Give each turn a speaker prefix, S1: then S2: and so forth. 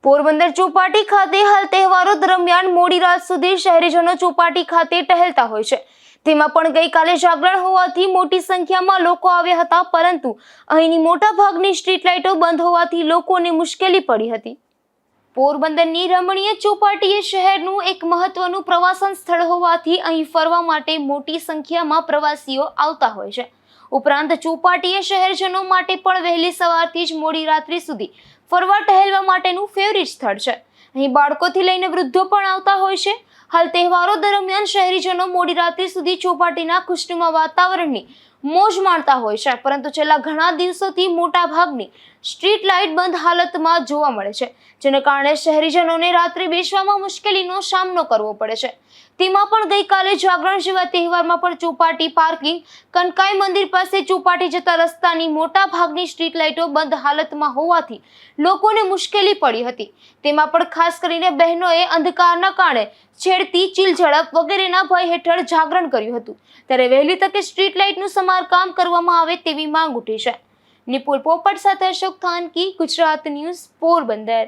S1: પોરબંદર ચોપાટી ખાતે હાલ તહેવારો દરમિયાન મોડી રાત સુધી શહેરીજનો ચોપાટી ખાતે ટહેલતા હોય છે। તેમાં પણ ગઈકાલે જાગરણ હોવાથી મોટી સંખ્યામાં લોકો આવ્યા હતા, પરંતુ અહીંની મોટા ભાગની સ્ટ્રીટ લાઇટો બંધ હોવાથી લોકોને મુશ્કેલી પડી હતી। પોરબંદરની રમણીય ચોપાટી એ શહેરનું એક મહત્વનું પ્રવાસન સ્થળ હોવાથી અહીં ફરવા માટે મોટી સંખ્યામાં પ્રવાસીઓ આવતા હોય છે। ઉપરાંત ચોપાટી એ શહેરજનો માટે પણ વહેલી સવારથી જ મોડી રાત્રિ સુધી ફરવા ટહેલવા માટેનું ફેવરિટ સ્થળ છે। અહીં બાળકોથી લઈને વૃદ્ધો પણ આવતા હોય છે। હાલ તહેવારો દરમિયાન શહેરીજનો મોડી રાત્રિ સુધી ચોપાટીના ખુશનુમા વાતાવરણની મોજ માણતા હોય છે, પરંતુ છેલ્લા ઘણા દિવસોથી મોટા ભાગની સ્ટ્રીટ લાઇટ બંધ હાલતમાં જોવા મળે છે, જેને કારણે શહેરીજનોને રાત્રે બેસવામાં મુશ્કેલીનો સામનો કરવો પડે છે। તેમાં પણ ગઈકાલે જાગરણ જેવા તહેવારમાં પણ ચોપાટી પાર્કિંગ, કનકાઈ મંદિર પાસે ચોપાટી જતા રસ્તાની મોટા ભાગની સ્ટ્રીટ લાઇટો બંધ હાલતમાં હોવાથી લોકોને મુશ્કેલી પડી હતી। તેમાં પણ ખાસ કરીને બહેનોએ અંધકારના કારણે છેડતી, ચીલઝડપ વગેરેના ભય હેઠળ જાગરણ કર્યું હતું, ત્યારે વહેલી તકે સ્ટ્રીટ લાઇટનું સમારકામ કરવામાં આવે તેવી માંગ ઉઠી છે। નિપુલ પોપટ સાથે અશોક થાનકી, ગુજરાત ન્યૂઝ, પોરબંદર।